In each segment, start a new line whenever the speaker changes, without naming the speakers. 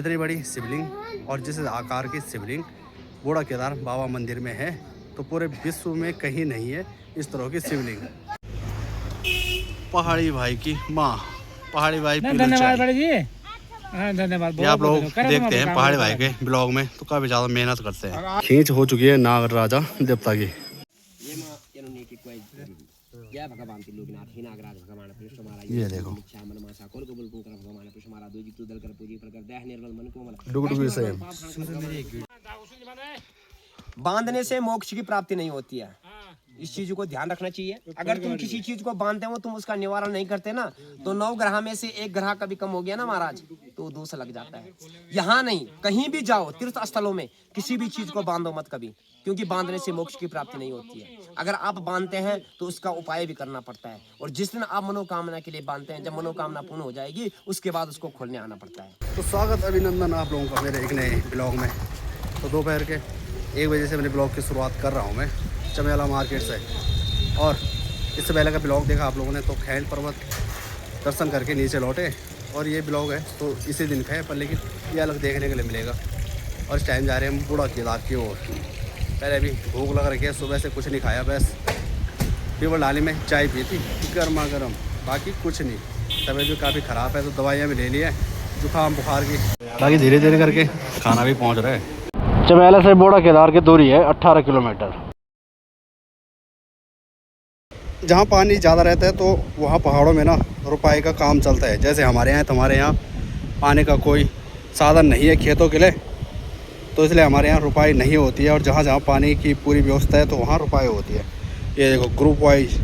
जितनी बड़ी शिवलिंग और जिस आकार की शिवलिंग बूढ़ा केदार बाबा मंदिर में है तो पूरे विश्व में कहीं नहीं है इस तरह की शिवलिंग। पहाड़ी भाई की माँ, पहाड़ी भाई
धन्यवाद बड़े जी। हाँ धन्यवाद।
ये आप लोग देखते हैं पहाड़ी भाई के ब्लॉग में तो काफी ज्यादा मेहनत करते हैं। खींच हो चुकी है नाग राजा देवता की। ये देखो डुगडुगी से
बांधने से मोक्ष की प्राप्ति नहीं होती है। इस चीज को ध्यान रखना चाहिए। अगर तुम किसी चीज को बांधते हो तुम उसका निवारण नहीं करते ना तो 9 ग्रह में से 1 ग्रह कभी कम हो गया ना महाराज तो दोष लग जाता है। यहाँ नहीं कहीं भी जाओ तीर्थ स्थलों में किसी भी चीज को बांधो मत कभी, क्योंकि बांधने से मोक्ष की प्राप्ति नहीं होती है। अगर आप बांधते हैं तो उसका उपाय भी करना पड़ता है और जिस दिन आप मनोकामना के लिए बांधते हैं जब मनोकामना पूर्ण हो जाएगी उसके बाद उसको खोलने आना पड़ता है।
तो स्वागत अभिनंदन आप लोगों का मेरे एक नए ब्लॉग में। तो दोपहर के 1 बजे से मेरे ब्लॉग की शुरुआत कर रहा हूँ मैं चमेला मार्केट से। और इससे पहले का ब्लॉग देखा आप लोगों ने तो खैंड पर्वत दर्शन करके नीचे लौटे और ये ब्लॉग है तो इसी दिन का है पर लेकिन ये अलग देखने के लिए मिलेगा। और इस टाइम जा रहे हैं हम बूढ़ा केदार की ओर। पहले अभी भूख लग रही है, सुबह से कुछ नहीं खाया, बस पीपल डाली में चाय पी थी गर्मा गर्म, बाकी कुछ नहीं। तबीयत भी काफ़ी ख़राब है तो दवाइयाँ भी ले ली है जुकाम बुखार की, बाकी धीरे धीरे करके खाना भी पहुँच रहा है। चमेला से बूढ़ा केदार की दूरी है 18 किलोमीटर। जहाँ पानी ज़्यादा रहता है तो वहाँ पहाड़ों में ना रुपाई का काम चलता है। जैसे हमारे यहाँ तुम्हारे यहाँ पानी का कोई साधन नहीं है खेतों के लिए तो इसलिए हमारे यहाँ रुपाई नहीं होती है। और जहाँ जहाँ पानी की पूरी व्यवस्था है तो वहाँ रुपाई होती है। ये देखो ग्रुप वाइज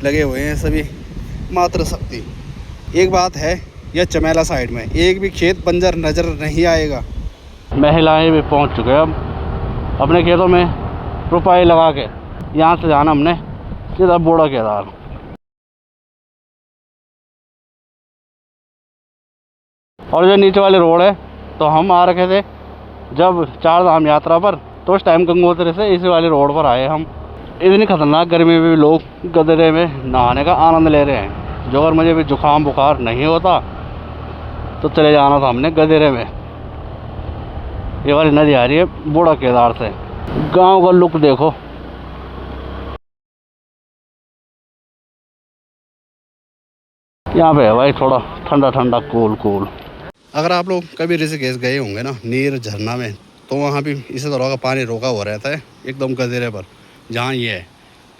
लगे हुए हैं सभी मातृ शक्ति। एक बात है यह चमेला साइड में एक भी खेत बंजर नज़र नहीं आएगा। महिलाएँ भी पहुँच चुके हैं अब अपने खेतों में रुपाई लगा के। यहाँ से जाना हमने सीधा बूढ़ा केदार। और जो नीचे वाले रोड है तो हम आ रखे थे जब 4 धाम यात्रा पर तो उस टाइम गंगोत्री से इसी वाले रोड पर आए हम। इतनी खतरनाक गर्मी में भी लोग गदरे में नहाने का आनंद ले रहे हैं। जो अगर मुझे भी जुकाम बुखार नहीं होता तो चले जाना था हमने गदरे में। ये वाली नदी आ रही है बूढ़ा केदार से। गांव का लुक देखो, यहाँ पे है भाई थोड़ा ठंडा ठंडा कूल कूल। अगर आप लोग कभी ऋषिकेश गए होंगे ना नीर झरना में तो वहाँ भी इसी तरह का पानी रोका हुआ रहता है एकदम गदेरे पर। जहाँ ये है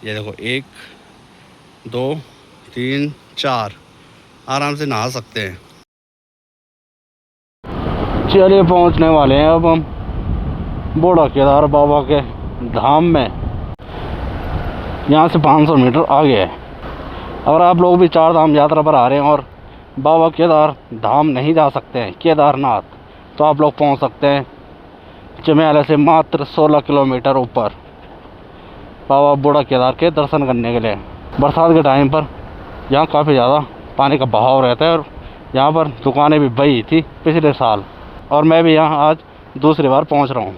ये देखो 1 2 3 4 आराम से नहा सकते हैं। चलिए पहुँचने वाले हैं अब हम बूढ़ा केदार बाबा के धाम में। यहाँ से 500 मीटर आगे है। अगर आप लोग भी 4 धाम यात्रा पर आ रहे हैं और बाबा केदार धाम नहीं जा सकते हैं केदारनाथ तो आप लोग पहुंच सकते हैं चमेला से मात्र 16 किलोमीटर ऊपर बाबा बूढ़ा केदार के दर्शन करने के लिए। बरसात के टाइम पर यहाँ काफ़ी ज़्यादा पानी का बहाव रहता है और यहाँ पर दुकानें भी बही थी पिछले साल और मैं भी यहाँ आज दूसरी बार पहुँच रहा हूँ।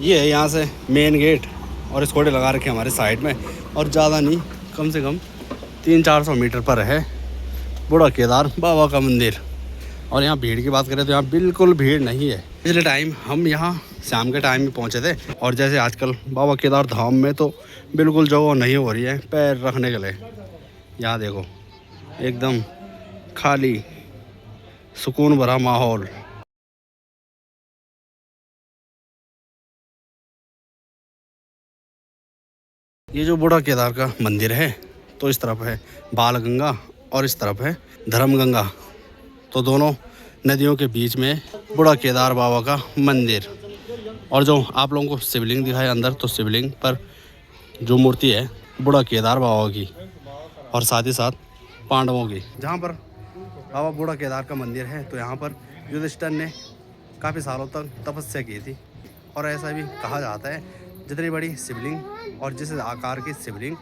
ये है यहाँ से मेन गेट और स्कूटी लगा रखे हमारे साइड में और ज़्यादा नहीं कम से कम 300-400 मीटर पर है बूढ़ा केदार बाबा का मंदिर। और यहाँ भीड़ की बात करें तो यहाँ बिल्कुल भीड़ नहीं है। पिछले टाइम हम यहाँ शाम के टाइम में पहुँचे थे और जैसे आजकल बाबा केदार धाम में तो बिल्कुल जगह नहीं हो रही है पैर रखने के लिए। यहाँ देखो एकदम खाली सुकून भरा माहौल। ये जो बूढ़ा केदार का मंदिर है तो इस तरफ है बाल गंगा और इस तरफ है धर्म गंगा। तो दोनों नदियों के बीच में बूढ़ा केदार बाबा का मंदिर। और जो आप लोगों को शिवलिंग दिखाया अंदर तो शिवलिंग पर जो मूर्ति है बूढ़ा केदार बाबा की और साथ ही साथ पांडवों की। जहाँ पर बाबा बूढ़ा केदार का मंदिर है तो यहाँ पर युधिष्ठिर ने काफ़ी सालों तक तपस्या की थी। और ऐसा भी कहा जाता है जितनी बड़ी शिवलिंग और जिस आकार की शिवलिंग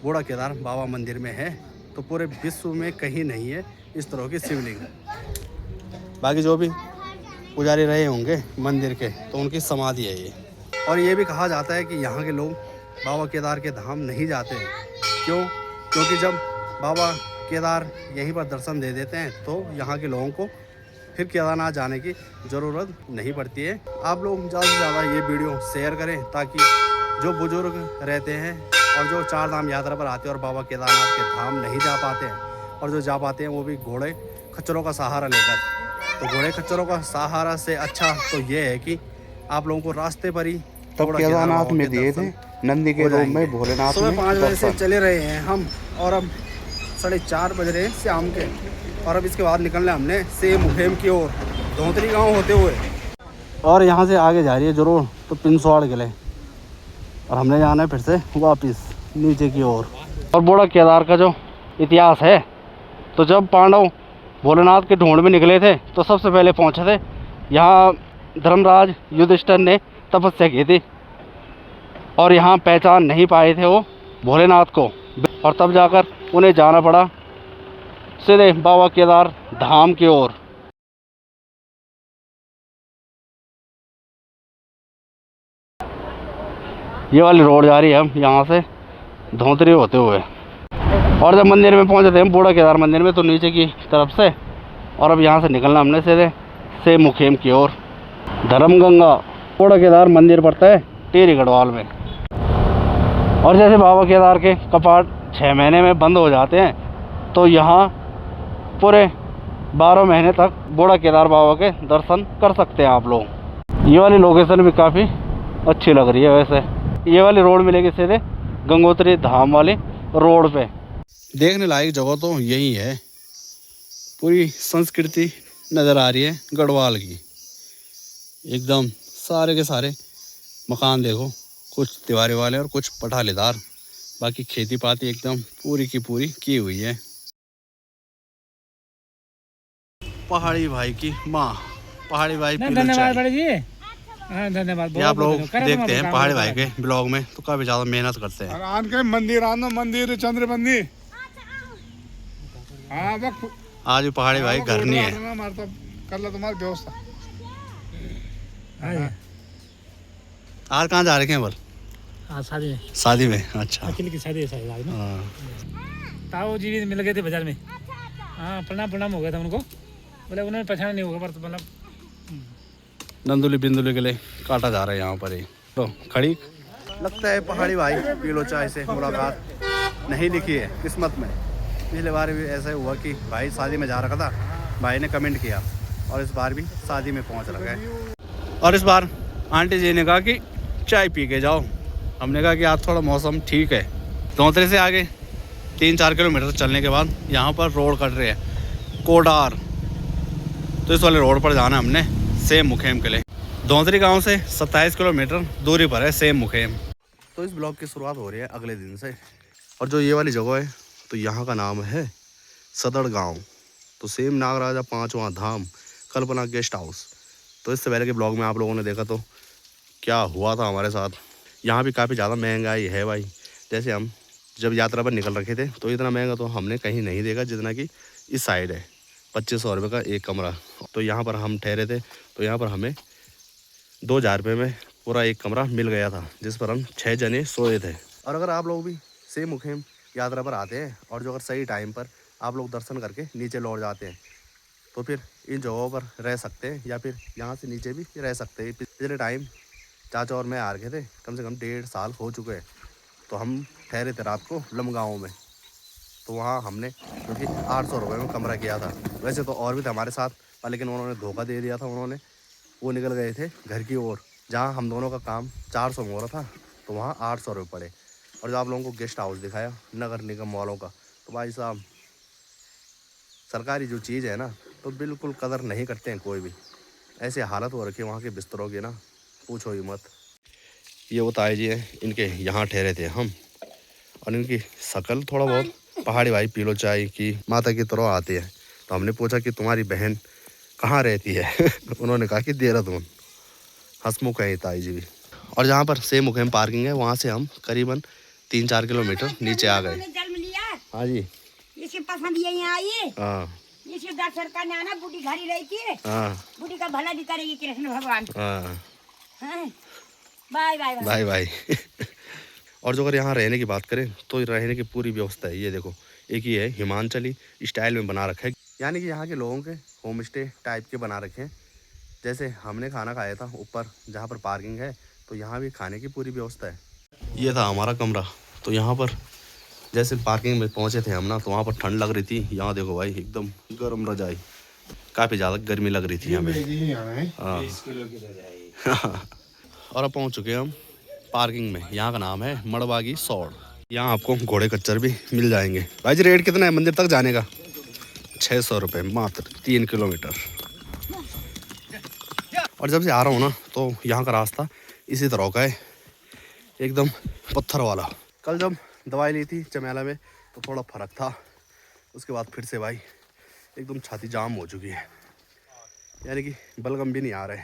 बूढ़ा केदार बाबा मंदिर में है तो पूरे विश्व में कहीं नहीं है इस तरह की शिवलिंग। बाकी जो भी पुजारी रहे होंगे मंदिर के तो उनकी समाधि है ये। और ये भी कहा जाता है कि यहाँ के लोग बाबा केदार के धाम नहीं जाते हैं। क्यों? क्योंकि जब बाबा केदार यहीं पर दर्शन दे देते हैं तो यहाँ के लोगों को फिर केदारनाथ जाने की ज़रूरत नहीं पड़ती है। आप लोग ज़्यादा से ज़्यादा ये वीडियो शेयर करें ताकि जो बुजुर्ग रहते हैं और जो 4 धाम यात्रा पर आते हैं और बाबा केदारनाथ के धाम नहीं जा पाते हैं और जो जा पाते हैं वो भी घोड़े खच्चरों का सहारा लेकर, तो घोड़े खच्चरों का सहारा से अच्छा तो ये है कि आप लोगों को रास्ते पर ही
तब केदारनाथ में दिए थे, नंदी के रूप में भोलेनाथ में।
सुबह 5 बजे से चले रहे हैं हम और अब 4:30 बज रहे हैं शाम के, और अब इसके बाद निकलना हमने से मुखेम की ओर धोतरी गांव होते हुए, और यहाँ से आगे जा रही है जरूर तो पिनसवाड़ किले, और हमने जाना है फिर से वापस नीचे की ओर। और बूढ़ा केदार का जो इतिहास है, तो जब पांडव भोलेनाथ के ढूंढ में निकले थे तो सबसे पहले पहुँचे थे यहाँ धर्मराज युधिष्ठिर ने तपस्या की थी, और यहाँ पहचान नहीं पाए थे वो भोलेनाथ को, और तब जाकर उन्हें जाना पड़ा सीधे बाबा केदार धाम की ओर। ये वाली रोड जा रही है हम यहाँ से धोतरी होते हुए, और जब मंदिर में पहुँचे थे हम बूढ़ा केदार मंदिर में तो नीचे की तरफ से, और अब यहाँ से निकलना हमने सीधे से मुखेम की ओर। धर्मगंगा बूढ़ा केदार मंदिर पड़ता है टेरी गढ़वाल में, और जैसे बाबा केदार के कपाट 6 महीने में बंद हो जाते हैं तो यहाँ पूरे 12 महीने तक बूढ़ा केदार बाबा के दर्शन कर सकते हैं आप लोग। ये वाली लोकेशन भी काफ़ी अच्छी लग रही है वैसे। ये वाली रोड मिलेगी सीधे गंगोत्री धाम वाली रोड पे। देखने लायक जगह तो यही है, पूरी संस्कृति नज़र आ रही है गढ़वाल की एकदम। सारे के सारे मकान देखो, कुछ दीवारी वाले और कुछ पठालीदार, बाकी खेती पाती एकदम पूरी की पूरी की हुई है। पहाड़ी भाई की माँ, पहाड़ी भाई
धन्यवाद बड़े जी। हाँ धन्यवाद।
ये आप लोग देखते हैं पहाड़ी भाई के ब्लॉग में तो काफी ज्यादा मेहनत करते हैं।
आन के मंदिर आना, मंदिर चंद्र मंदिर। हाँ
आज भी पहाड़ी भाई घर नहीं है।
कर लो तुम्हारी व्यवस्था।
आज कहाँ जा रहे हैं बोल?
शादी में।
शादी में, अच्छा।
अखिल की शादी है शायद आज ना।
हाँ।
ताऊ जी भी मिल गए थे बाजार में। हाँ प्रणाम हो गया था उनको, बोले उन्होंने पहचाना नहीं होगा पर मतलब
नंदुली बिंदुली के लिए काटा जा रहा है यहाँ पर ही। तो खड़ी लगता है पहाड़ी भाई पीलो चाय से मुलाकात नहीं लिखी है किस्मत में। पिछले बार भी ऐसा हुआ कि भाई शादी में जा रखा था, भाई ने कमेंट किया, और इस बार भी शादी में पहुँच रखा है। और इस बार आंटी जी ने कहा कि चाय पी के जाओ। हमने कहा कि आज थोड़ा मौसम ठीक है। धोतरे से आगे 3-4 किलोमीटर चलने के बाद यहाँ पर रोड कट रही है कोडार, तो इस वाले रोड पर जाना हमने सेम मुखेम के लिए। धोतरी गांव से 27 किलोमीटर दूरी पर है सेम मुखेम। तो इस ब्लॉग की शुरुआत हो रही है अगले दिन से, और जो ये वाली जगह है तो यहाँ का नाम है सदड़ गांव। तो सेम नागराजा 5वां धाम कल्पना गेस्ट हाउस। तो इससे पहले के ब्लॉग में आप लोगों ने देखा तो क्या हुआ था हमारे साथ। यहाँ भी काफ़ी ज़्यादा महंगाई है भाई। जैसे हम जब यात्रा पर निकल रखे थे तो इतना महंगा तो हमने कहीं नहीं देखा जितना कि इस साइड है। 2500 रुपये का एक कमरा। तो यहाँ पर हम ठहरे थे तो यहाँ पर हमें 2000 रुपये में पूरा एक कमरा मिल गया था, जिस पर हम 6 जने सोए थे। और अगर आप लोग भी सेम मुखेम यात्रा पर आते हैं और जो अगर सही टाइम पर आप लोग दर्शन करके नीचे लौट जाते हैं तो फिर इन जगहों पर रह सकते हैं, या फिर यहाँ से नीचे भी रह सकते हैं। पिछले टाइम चाचा और मैं आ रखे थे, कम से कम 1.5 साल हो चुके हैं। तो हम ठहरे थे रात को लमगांव में, तो वहाँ हमने क्योंकि 800 रुपये में कमरा किया था। वैसे तो और भी थे हमारे साथ, लेकिन उन्होंने धोखा दे दिया था। वो निकल गए थे घर की ओर, जहाँ हम दोनों का काम 400 में हो रहा था, तो वहाँ 800 रुपये पड़े। और जब आप लोगों को गेस्ट हाउस दिखाया नगर निगम वालों का, तो भाई साहब सरकारी जो चीज़ है ना तो बिल्कुल कदर नहीं करते हैं कोई भी। ऐसे हालत हो रखी है वहाँ के बिस्तरों की ना, पूछो ही मत। ये वो ताई जी हैं, इनके यहाँ ठहरे थे हम, और इनकी शक्ल थोड़ा बहुत पहाड़ी भाई पीलो चाय की माता की तरह आती है। तो हमने पूछा कि तुम्हारी बहन कहाँ रहती है उन्होंने कहा कि देहरादून। हंसमुख है ताई जी भी। और जहाँ पर सेम मुखेम पार्किंग है वहाँ से हम करीबन 3-4 किलोमीटर नीचे आ गए। हाँ जी,
इसकी पसंद ये यहाँ आई।
हाँ,
इसकी दर्शन करने आना, बूढ़ी घड़ी रही थी।
हाँ,
बूढ़ी का भला भी करेगी कृष्ण भगवान।
हाँ,
बाय बाय
बाय बाय। और जो अगर यहाँ रहने की बात करें तो रहने की पूरी व्यवस्था है। ये देखो, एक ही है हिमाचली स्टाइल में बना रखा है, यानी कि यहाँ के लोगों के
होम स्टे टाइप के बना रखे हैं। जैसे हमने खाना खाया था ऊपर जहाँ पर पार्किंग है, तो यहाँ भी खाने की पूरी व्यवस्था है। ये था हमारा कमरा। तो यहाँ पर जैसे पार्किंग में पहुँचे थे हम ना, तो वहाँ पर ठंड लग रही थी। यहाँ देखो भाई एकदम गर्म रजाई, काफ़ी ज़्यादा गर्मी लग रही थी हमें। हाँ और अब पहुँच चुके हैं हम पार्किंग में। यहाँ का नाम है मड़वागी सौड़। यहाँ आपको घोड़े खच्चर भी मिल जाएंगे। भाई जी रेट कितना है मंदिर तक जाने का? 600 रुपये मात्र 3 किलोमीटर। और जब से आ रहा हूँ ना, तो यहाँ का रास्ता इसी तरह का है, एकदम पत्थर वाला। कल जब दवाई ली थी चमेला में तो थोड़ा फर्क था, उसके बाद फिर से भाई एकदम छाती जाम हो चुकी है, यानी कि बलगम भी नहीं आ रहे।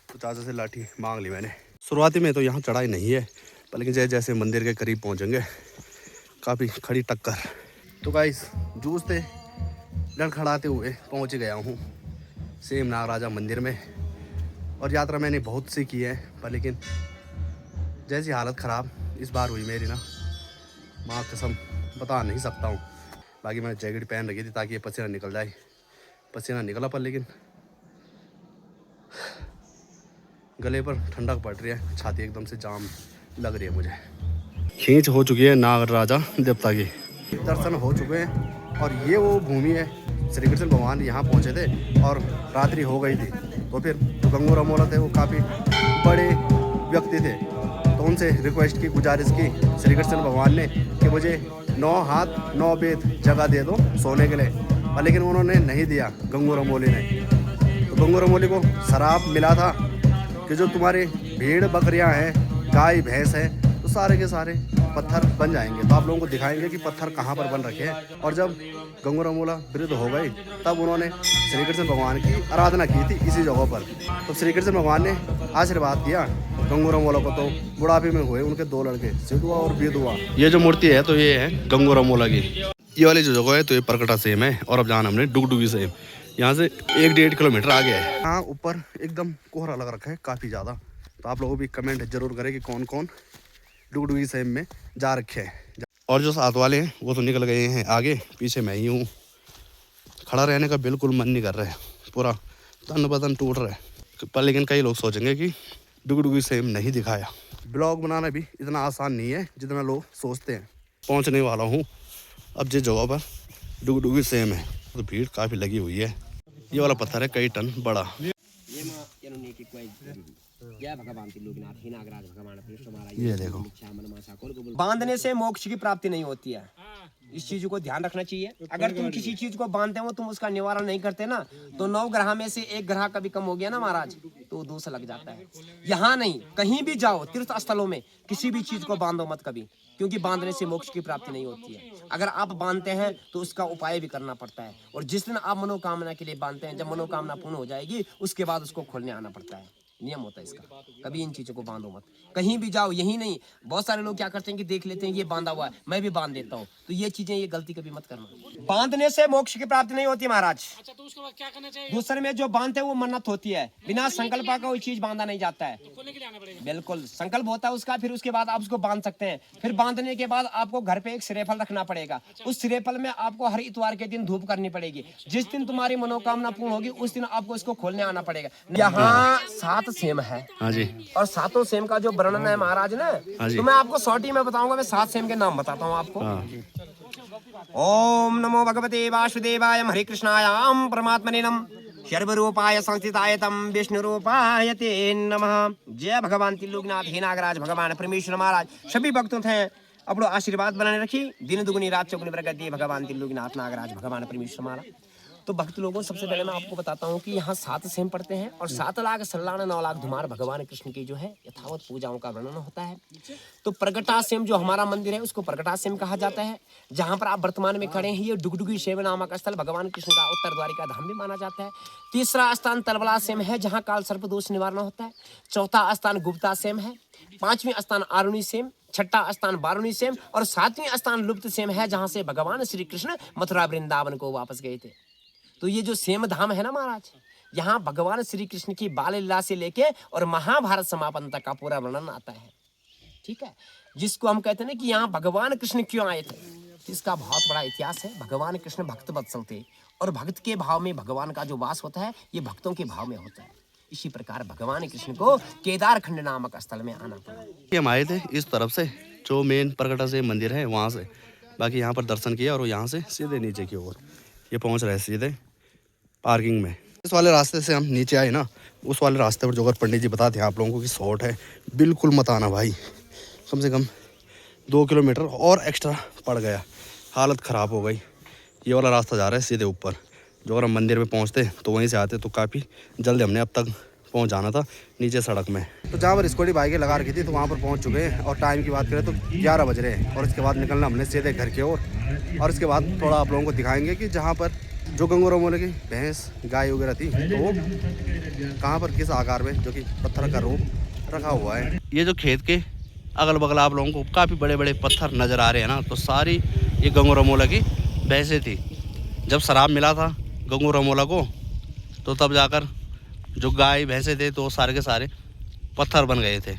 तो चाचा से लाठी मांग ली मैंने। शुरुआती में तो यहाँ चढ़ाई नहीं है, पर लेकिन जैसे जैसे मंदिर के करीब पहुँचेंगे काफ़ी खड़ी टक्कर। तो गाइस जूझते लड़खड़ाते हुए पहुँच गया हूँ सेम नागराजा मंदिर में। और यात्रा मैंने बहुत सी की है, पर लेकिन जैसी हालत ख़राब इस बार हुई मेरी ना, माँ कसम बता नहीं सकता हूँ। बाकी मैंने जैकेट पहन रखी थी ताकि ये पसीना निकल जाए। पसीना निकला, पर लेकिन गले पर ठंडक पड़ रही है, छाती एकदम से जाम लग रही है मुझे। खींच हो चुकी है नागराजा देवता की, दर्शन हो चुके हैं। और ये वो भूमि है, श्री कृष्ण भगवान यहाँ पहुँचे थे और रात्रि हो गई थी। तो फिर जो गंगू रमोला थे वो काफ़ी बड़े व्यक्ति थे, तो उनसे रिक्वेस्ट की, गुजारिश की श्री कृष्ण भगवान ने कि मुझे 9 हाथ 9 वेद जगह दे दो सोने के लिए। पर लेकिन उन्होंने नहीं दिया गंगू रमोली ने। तो गंगू रमोली को शराप मिला था कि जो तुम्हारे भेड़ बकरियां हैं, गाय भैंस है, तो सारे के सारे पत्थर बन जाएंगे। तो आप लोगों को दिखाएंगे कि पत्थर कहाँ पर बन रखे हैं। और जब गंगू रमोला वृद्ध हो गई, तब उन्होंने श्री कृष्ण भगवान की आराधना की थी इसी जगह पर। तो श्री कृष्ण भगवान ने आशीर्वाद दिया गंगू रमोला को। तो बुढ़ापे में हुए उनके 2 लड़के, सिद्धुआ और बेदुआ। ये जो मूर्ति है तो ये है गंगू रमोला की। ये वाली जो जगह है तो ये परकटा सेम है। और अब जाना हमने डुगडुगी सेम, यहाँ से 1-1.5 किलोमीटर आगे है। यहाँ ऊपर एकदम कोहरा लग रखा है काफ़ी ज़्यादा। तो आप लोगों भी कमेंट जरूर करें कि कौन कौन डुगडुगी सेम में जा रखे हैं। और जो साथ वाले हैं वो तो निकल गए हैं आगे, पीछे मैं ही हूँ। खड़ा रहने का बिल्कुल मन नहीं कर रहा है, पूरा तन बदन टूट रहा है। पर लेकिन कई लोग सोचेंगे कि डुगडुगी सेम नहीं दिखाया। ब्लॉग बनाना भी इतना आसान नहीं है जितना लोग सोचते हैं। पहुँचने वाला हूँ अब जिस जगह पर डुगडुगी सेम है, तो भीड़ काफ़ी लगी हुई है। ये वाला पत्थर है कई टन बड़ा। ये देखो,
बांधने से मोक्ष की प्राप्ति नहीं होती है, इस चीज को ध्यान रखना चाहिए। अगर तुम किसी चीज को बांधते हो, तुम उसका निवारण नहीं करते ना, तो 9 ग्रह में से 1 ग्रह कभी कम हो गया ना महाराज, तो दोष लग जाता है। यहाँ नहीं, कहीं भी जाओ तीर्थ स्थलों में किसी भी चीज को बांधो मत कभी, क्योंकि बांधने से मोक्ष की प्राप्ति नहीं होती है। अगर आप बांधते हैं तो उसका उपाय भी करना पड़ता है। और जिस दिन आप मनोकामना के लिए बांधते हैं, जब मनोकामना पूर्ण हो जाएगी उसके बाद उसको खोलने आना पड़ता है। नियम होता है इसका। कभी इन चीजों को बांधो मत, कहीं भी जाओ। यही नहीं, बहुत सारे लोग क्या करते हैं कि देख लेते हैं ये बांधा हुआ है, मैं भी बांध देता हूँ। तो ये चीजें, ये गलती कभी मत करना। बांधने से मोक्ष की प्राप्ति नहीं होती महाराज।
अच्छा, तो उसके बाद क्या करना चाहिए?
दूसरे में जो बांधते हैं वो मन्नत होती है, बिना संकल्प का कोई चीज बांधा नहीं जाता है।
खोलने के लिए आना पड़ेगा।
बिल्कुल संकल्प होता है उसका, फिर उसके बाद आप उसको बांध सकते हैं। फिर बांधने के बाद आपको घर पे एक श्रीफल रखना पड़ेगा। उस श्रीफल में आपको हर इतवार के दिन धूप करनी पड़ेगी। जिस दिन तुम्हारी मनोकामना पूर्ण होगी उस दिन आपको इसको खोलने आना पड़ेगा। यहाँ 7 सेम है।
हाँ जी।
और 7 सेम का जो वर्णन है महाराज ना, तो मैं आपको शॉर्टी में बताऊंगा। मैं 7 सेम के नाम बताता हूँ आपको। ओम नमो भगवते वासुदेवाय हरे कृष्णायाम परमात्मने नम सर्वरूपाय संस्थिताय तम विष्णु रूपाय ते नमः। जय भगवान त्रिलोकनाथ हे नागराज भगवान परमेश्वर महाराज। सभी भक्तों थे अपनो आशीर्वाद बनाने रखी, दिन दुगुनी रात चौगुनी बरकत दिए भगवान त्रिलोकनाथ नागराज भगवान परमेश्वर महाराज। तो भक्त लोगों, सबसे पहले मैं आपको बताता हूँ कि यहाँ 7 सेम पढ़ते हैं और 7 लाख 9 लाख धुमार भगवान कृष्ण की जो है यथावत पूजाओं का वर्णन होता है। तो प्रगटा सेम जो हमारा मंदिर है उसको प्रगटा सेम कहा जाता है। जहाँ पर आप वर्तमान में खड़े हैं ये डुगडुगी सेम नामक स्थल भगवान कृष्ण का उत्तर द्वारिका धाम भी माना जाता है। तीसरा स्थान तलवला सेम है जहाँ काल सर्प दोष निवारण होता है। चौथा स्थान गुप्ता सेम है। 5वीं स्थान आरुणी सेम। 6ठा स्थान बारुणी सेम। और 7वीं स्थान लुप्त सेम है जहाँ से भगवान श्री कृष्ण मथुरा वृंदावन को वापस गए थे। तो ये जो सेम धाम है ना महाराज, यहाँ भगवान श्री कृष्ण की बाल लीला से लेके और महाभारत समापन तक का पूरा वर्णन आता है। ठीक है, जिसको हम कहते हैं ना कि यहाँ भगवान कृष्ण क्यों आए थे, इसका बहुत बड़ा इतिहास है। भगवान कृष्ण भक्त वत्सल थे और भक्त के भाव में भगवान का जो वास होता है, ये भक्तों के भाव में होता है। इसी प्रकार भगवान कृष्ण को केदारखंड नामक स्थल में आना पड़ा।
ये हम आए थे इस तरफ से, जो मेन प्रकटा से मंदिर है वहाँ से, बाकी यहाँ पर दर्शन किया और यहाँ से सीधे नीचे की ओर ये पहुँच रहे सीधे पार्किंग में। इस वाले रास्ते से हम नीचे आए ना, उस वाले रास्ते पर जो अगर पंडित जी बताते हैं आप लोगों को कि शॉर्ट है, बिल्कुल मत आना भाई। कम से कम 2 किलोमीटर और एक्स्ट्रा पड़ गया, हालत ख़राब हो गई। ये वाला रास्ता जा रहा है सीधे ऊपर, जो अगर हम मंदिर में पहुंचते तो वहीं से आते तो काफ़ी जल्द हमने अब तक पहुंच जाना था नीचे सड़क में। तो जहाँ पर स्कूटी बाइकें लगा रखी थी तो वहाँ पर पहुंच चुके हैं और टाइम की बात करें तो 11 बज रहे हैं। और इसके बाद निकलना हमने सीधे घर की ओर। और इसके बाद थोड़ा आप लोगों को दिखाएंगे कि जहाँ पर जो गंगोरा मोले की भैंस गाय वगैरह थी तो वो कहाँ पर किस आकार में जो कि पत्थर का रूप रखा हुआ है। ये जो खेत के अगल बगल आप लोगों को काफ़ी बड़े बड़े पत्थर नज़र आ रहे हैं ना, तो सारी ये गंगोरा मोला की भैंसें थी। जब शराब मिला था गंगोरा मोला को तो तब जाकर जो गाय भैंसे थे तो सारे के सारे पत्थर बन गए थे।